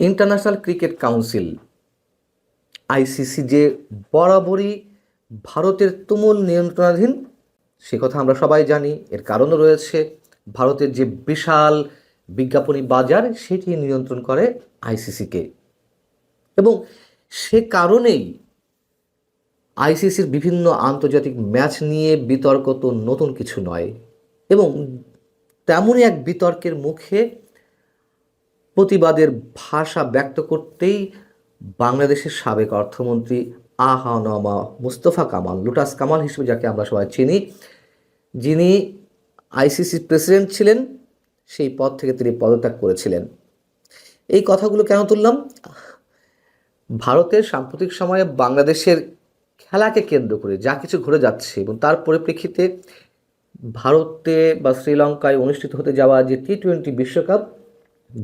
International cricket council ICC যে বরাবরই ভারতের তুমুল নিয়ন্ত্রণাধীন, সে কথা আমরা সবাই জানি। এর কারণও রয়েছে, ভারতের যে বিশাল বিজ্ঞাপনী বাজার সেটি নিয়ন্ত্রণ করে আইসিসিকে, এবং সে কারণেই আইসিসির বিভিন্ন আন্তর্জাতিক ম্যাচ নিয়ে বিতর্ক তো নতুন কিছু নয়। এবং তেমনই এক বিতর্কের মুখে প্রতিবাদের ভাষা ব্যক্ত করতেই বাংলাদেশের সাবেক অর্থমন্ত্রী আহনামা মুস্তফা কামাল, লোটাস কামাল হিসেবে যাকে আমরা সবাই চিনি, যিনি আইসিসির প্রেসিডেন্ট ছিলেন, সেই পদ থেকে তিনি পদত্যাগ করেছিলেন। এই কথাগুলো কেন তুললাম? ভারতের সাম্প্রতিক সময়ে বাংলাদেশের খেলাকে কেন্দ্র করে যা কিছু ঘটে যাচ্ছে, এবং তার পরিপ্রেক্ষিতে ভারতে বা শ্রীলঙ্কায় অনুষ্ঠিত হতে যাওয়া যে টি-20 বিশ্বকাপ,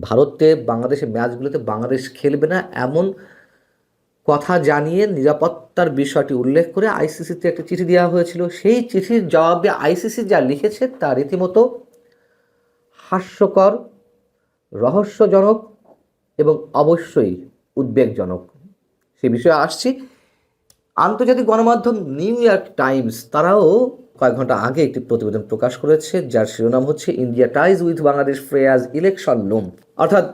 ভারতে বাংলাদেশের ম্যাচগুলোতে বাংলাদেশ খেলবে না এমন কথা জানিয়ে নিরাপত্তার বিষয়টি উল্লেখ করে আইসিসিতে একটা চিঠি দেওয়া হয়েছিল। সেই চিঠির জবাবে আইসিসি যা লিখেছে তা রীতিমতো হাস্যকর, রহস্যজনক এবং অবশ্যই উদ্বেগজনক। সে বিষয়ে আসছি। আন্তর্জাতিক গণমাধ্যম নিউ ইয়র্ক টাইমস তারাও কয়েক ঘন্টা আগে একটি প্রতিবেদন প্রকাশ করেছে, যার শিরোনাম হচ্ছে India ties with Bangladesh fray as election loom. অর্থাৎ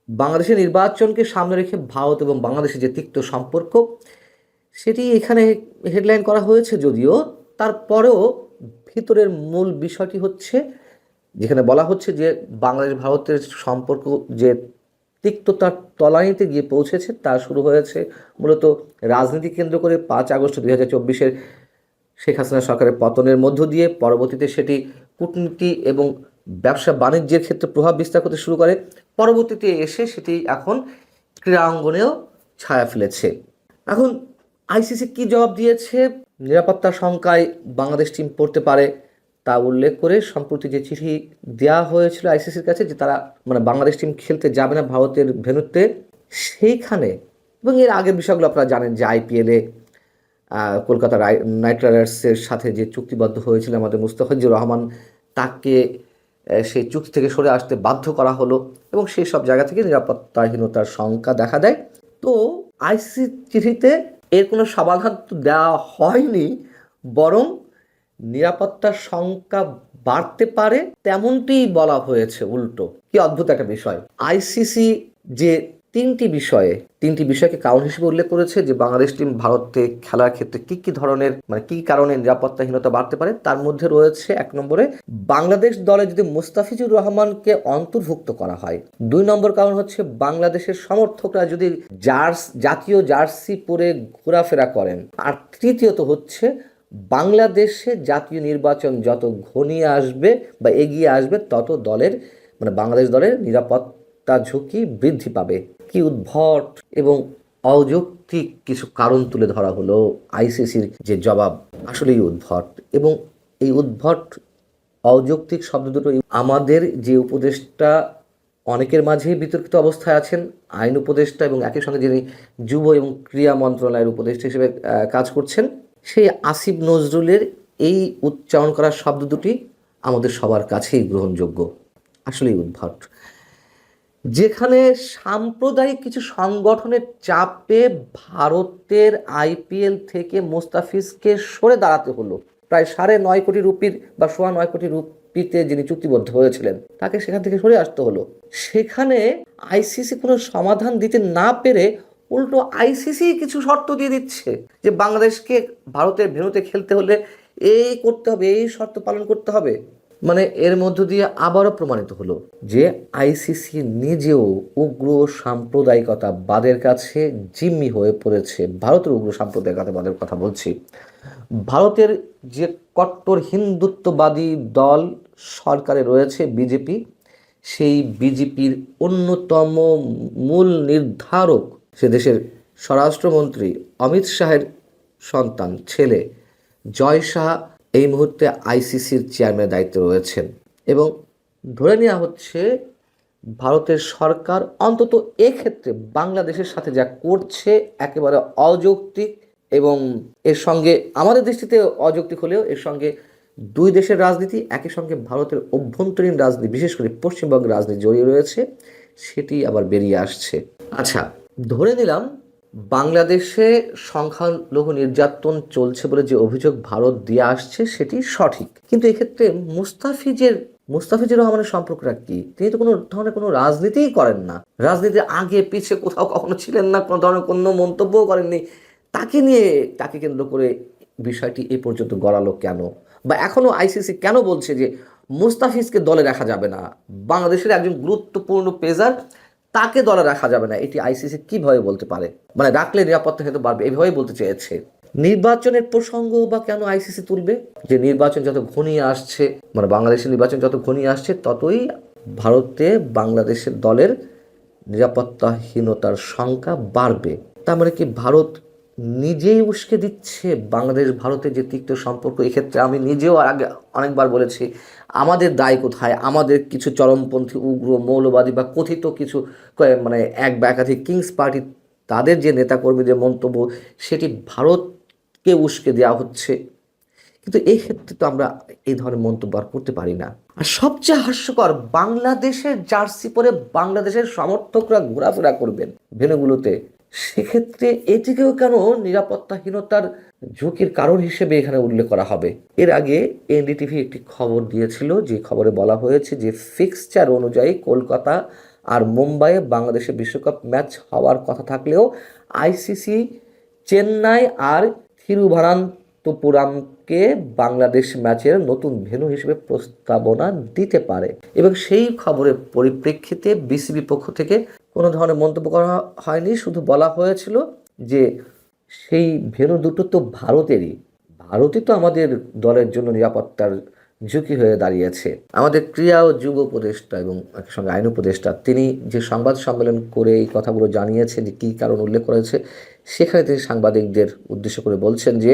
বাংলাদেশের নির্বাচনকে সামনে রেখে ভারত এবং বাংলাদেশের যে তিক্ত সম্পর্ক, সেটি এখানে হেডলাইন করা হয়েছে। যদিও তারপরেও ভিতরের মূল বিষয়টি হচ্ছে, যেখানে বলা হচ্ছে যে বাংলাদেশ ভারতের সম্পর্ক যে তিক্ততার তলানিতে গিয়ে পৌঁছেছে, তা শুরু হয়েছে মূলত রাজনীতি কেন্দ্র করে 5 আগস্ট 2024 শেখ হাসিনা সরকারের পতনের মধ্য দিয়ে। পরবর্তীতে সেটি কূটনীতি এবং ব্যবসা বাণিজ্যের ক্ষেত্রে প্রভাব বিস্তার করতে শুরু করে। পরবর্তীতে এসে সেটি এখন ক্রীড়া অঙ্গনেও ছায়া ফেলেছে। এখন আইসিসি কি জবাব দিয়েছে? নিরাপত্তার শঙ্কায় বাংলাদেশ টিম পড়তে পারে তা উল্লেখ করে সম্প্রতি যে চিঠি দেওয়া হয়েছিল আইসিসির কাছে, যে তারা বাংলাদেশ টিম খেলতে যাবে না ভারতের ভেন্যুতে, সেইখানে, এবং এর আগের বিষয়গুলো আপনারা জানেন যে আইপিএলে কলকাতা নাইট রাইডার্সের সাথে যে চুক্তিবদ্ধ হয়েছিল আমাদের মুস্তাফিজুর রহমান, তাকে সেই চুক্তি থেকে সরে আসতে বাধ্য করা হলো, এবং সেই সব জায়গা থেকে নিরাপত্তাহীনতার শঙ্কা দেখা দেয়। তো আইসিসি চিঠিতে এর কোনো সমাধান তো দেওয়া হয়নি, বরং নিরাপত্তার শঙ্কা বাড়তে পারে তেমনটিই বলা হয়েছে উল্টো। কি অদ্ভুত একটা বিষয়! আইসিসি যে তিনটি বিষয়কে কারণ হিসেবে উল্লেখ করেছে যে বাংলাদেশ টিম ভারতে খেলার ক্ষেত্রে কি ধরনের কি কারণে নিরাপত্তাহীনতা বাড়তে পারে, তার মধ্যে রয়েছে 1 নম্বরে বাংলাদেশ দলে যদি মুস্তাফিজুর রহমানকে অন্তর্ভুক্ত করা হয়। 2 নম্বর কারণ হচ্ছে বাংলাদেশের সমর্থকরা যদি জাতীয় জার্সি পরে ঘোরাফেরা করেন। আর তৃতীয়ত হচ্ছে বাংলাদেশে জাতীয় নির্বাচন যত ঘনিয়ে আসবে বা এগিয়ে আসবে, তত দলের বাংলাদেশ দলের নিরাপত্তা ঝুঁকি বৃদ্ধি পাবে। কি উদ্ভট এবং অযৌক্তিক কিছু কারণ তুলে ধরা হলো আইসিসির যে জবাব, আসলেই উদ্ভট। এবং এই উদ্ভট অযৌক্তিক শব্দ দুটো আমাদের যে উপদেষ্টা অনেকের মাঝে বিতর্কিত অবস্থায় আছেন, আইন উপদেষ্টা এবং একই সঙ্গে যিনি যুব এবং ক্রীড়া মন্ত্রণালয়ের উপদেষ্টা হিসেবে কাজ করছেন, সেই আসিফ নজরুলের এই উচ্চারণ করা শব্দ দুটি আমাদের সবার কাছেই গ্রহণযোগ্য। আসলেই উদ্ভট। যেখানে সাম্প্রদায়িক কিছু সংগঠনের চাপে ভারতের আইপিএল থেকে মুস্তাফিজকে সরে দাঁড়াতে হলো, প্রায় 9.5 কোটি রুপির বা 9.25 কোটি রুপিতে যিনি চুক্তিবদ্ধ হয়েছিলেন, তাকে সেখান থেকে সরে আসতে হলো। সেখানে আইসিসি কোনো সমাধান দিতে না পেরে উল্টো আইসিসি কিছু শর্ত দিয়ে দিচ্ছে যে বাংলাদেশকে ভারতের ভেন্যুতে খেলতে হলে এই করতে হবে, এই শর্ত পালন করতে হবে। এর মধ্য দিয়ে আবারও প্রমাণিত হলো যে আইসিসি নিজেও উগ্র সাম্প্রদায়িকতাবাদের কাছে জিম্মি হয়ে পড়েছে। ভারতের উগ্র সাম্প্রদায়িকতাবাদের কথা বলছি। ভারতের যে কট্টর হিন্দুত্ববাদী দল সরকারে রয়েছে বিজেপি, সেই বিজেপির অন্যতম মূল নির্ধারক সে দেশের স্বরাষ্ট্রমন্ত্রী অমিত শাহের সন্তান ছেলে জয় শাহ এই মুহূর্তে আইসিসির চেয়ারম্যানের দায়িত্বে রয়েছেন। এবং ধরে নেওয়া হচ্ছে ভারতের সরকার অন্তত এক্ষেত্রে বাংলাদেশের সাথে যা করছে একেবারে অযৌক্তিক, এবং এর সঙ্গে আমাদের দৃষ্টিতে অযৌক্তিক হলেও এর সঙ্গে 2 দেশের রাজনীতি, একই সঙ্গে ভারতের অভ্যন্তরীণ রাজনীতি, বিশেষ করে পশ্চিমবঙ্গের রাজনীতি জড়িয়ে রয়েছে, সেটি আবার বেরিয়ে আসছে। আচ্ছা, ধরে নিলাম বাংলাদেশে সংখ্যালঘু নির্যাতন চলছে বলে যে অভিযোগ ভারত দিয়ে আসছে সেটি সঠিক, কিন্তু এক্ষেত্রে মুস্তাফিজুর রহমানের সম্পর্কটা কি? তিনি তো কোনো ধরনের কোনো রাজনীতিই করেন না, রাজনীতির আগে পিছে কোথাও কখনো ছিলেন না, কোনো ধরনের কোনো মন্তব্যও করেননি। তাকে নিয়ে, তাকে কেন্দ্র করে বিষয়টি এ পর্যন্ত গড়ালো কেন? বা এখনো আইসিসি কেন বলছে যে মুস্তাফিজকে দলে রাখা যাবে না, বাংলাদেশের একজন গুরুত্বপূর্ণ পেসার, তাকে দলে রাখা যাবে না? এটি আইসিসি কিভাবে বলতে পারে? মানে রাখলে নিরাপত্তা কিন্তু বাড়বে, এভাবেই বলতে চেয়েছে। নির্বাচনের প্রসঙ্গ বা কেন আইসিসি তুলবে? যে নির্বাচন যত ঘনিয়ে আসছে, মানে বাংলাদেশের নির্বাচন যত ঘনিয়ে আসছে, ততই ভারতে বাংলাদেশের দলের নিরাপত্তাহীনতার সংখ্যা বাড়বে। তার মানে কি ভারত নিজেই উস্কে দিচ্ছে বাংলাদেশ ভারতের যে তিক্ত সম্পর্ক? এক্ষেত্রে আমি নিজেও আগে অনেকবার বলেছি, আমাদের দায় কোথায়? আমাদের কিছু চরমপন্থী উগ্র মৌলবাদী বা কথিত কিছু মানে এক বা একাধিক কিংস পার্টি, তাদের যে নেতাকর্মীদের মন্তব্য, সেটি ভারতকে উস্কে দেওয়া হচ্ছে। কিন্তু এই ক্ষেত্রে তো আমরা এই ধরনের মন্তব্য আর করতে পারি না। আর সবচেয়ে হাস্যকর, বাংলাদেশের জার্সি পরে বাংলাদেশের সমর্থকরা ঘোরাফেরা করবেন ভেন্যুগুলোতে, সেক্ষেত্রে এটিকেও কেন নিরাপত্তাহীনতার ঝুঁকির কারণ হিসেবে এখানে উল্লেখ করা হবে? এর আগে এনডিটিভি একটি খবর দিয়েছিল, যে খবরে বলা হয়েছে যে ফিক্সচার অনুযায়ী কলকাতা আর মুম্বাইয়ে বাংলাদেশের বিশ্বকাপ ম্যাচ হওয়ার কথা থাকলেও আইসিসি চেন্নাই আর থিরুভানান্তপুরমকে বাংলাদেশ ম্যাচের নতুন ভেন্যু হিসেবে প্রস্তাবনা দিতে পারে। এবং সেই খবরের পরিপ্রেক্ষিতে বিসিবি পক্ষ থেকে কোনো ধরনের মন্তব্য করা হয়নি, শুধু বলা হয়েছিল যে সেই ভেন্যু দুটো তো ভারতেরই, ভারতই তো আমাদের দলের জন্য নিরাপত্তার ঝুঁকি হয়ে দাঁড়িয়েছে। আমাদের ক্রীড়া ও যুব উপদেষ্টা এবং একই সঙ্গে আইন উপদেষ্টা, তিনি যে সংবাদ সম্মেলন করে এই কথাগুলো জানিয়েছেন, যে কী কারণ উল্লেখ করেছে, সেখানে তিনি সাংবাদিকদের উদ্দেশ্য করে বলছেন যে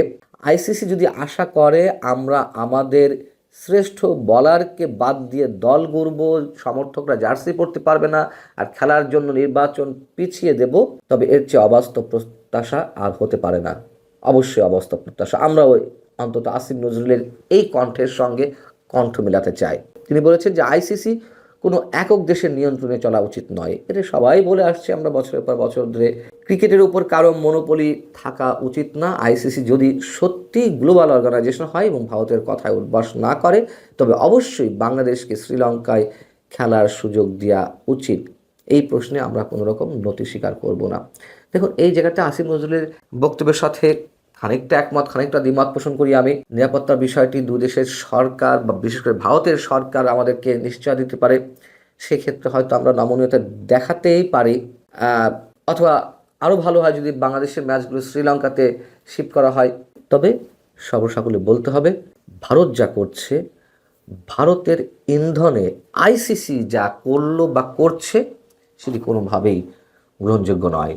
আইসিসি যদি আশা করে আমরা আমাদের শ্রেষ্ঠ বলারকে বাদ দিয়ে দল গড়ব, সমর্থকরা জার্সি পরতে পারবে না, আর খেলার জন্য নির্বাচন পিছিয়ে দেব, তবে এর চেয়ে অবাস্তব প্রত্যাশা আর হতে পারে না। অবশ্যই অবাস্তব প্রত্যাশা। আমরা ওই অন্তত আসিফ নজরুলের এই কণ্ঠের সঙ্গে কণ্ঠ মেলাতে চাই। তিনি বলেছেন যে আইসিসি কোনো একক দেশের নিয়ন্ত্রণে চলা উচিত নয়। এটা সবাই বলে আসছে আমরা বছরের পর বছর ধরে। ক্রিকেটের উপর কারো মনোপলি থাকা উচিত না। আইসিসি যদি সত্যি গ্লোবাল অর্গানাইজেশন হয় এবং ভারতের কথায় উদ্বাস না করে, তবে অবশ্যই বাংলাদেশকে শ্রীলঙ্কায় খেলার সুযোগ দেওয়া উচিত। এই প্রশ্নে আমরা কোনো রকম নতি স্বীকার করব না। দেখুন, এই জায়গাটা আসিফ নজরুলের বক্তব্যের সাথে খানিকটা একমত, খানিকটা দ্বিমত পোষণ করি আমি। নিরাপত্তার বিষয়টি দুই দেশের সরকার বা বিশেষ করে ভারতের সরকার আমাদেরকে নিশ্চয় দিতে পারে। সেক্ষেত্রে হয়তো আমরা নমনীয়তা দেখাতেই পারি, অথবা আরও ভালো হয় যদি বাংলাদেশের ম্যাচগুলো শ্রীলঙ্কাতে শিফট করা হয়। তবে সর্বসাকুল্যে বলতে হবে, ভারত যা করছে, ভারতের ইন্ধনে আইসিসি যা করলো বা করছে, সেটি কোনোভাবেই গ্রহণযোগ্য নয়।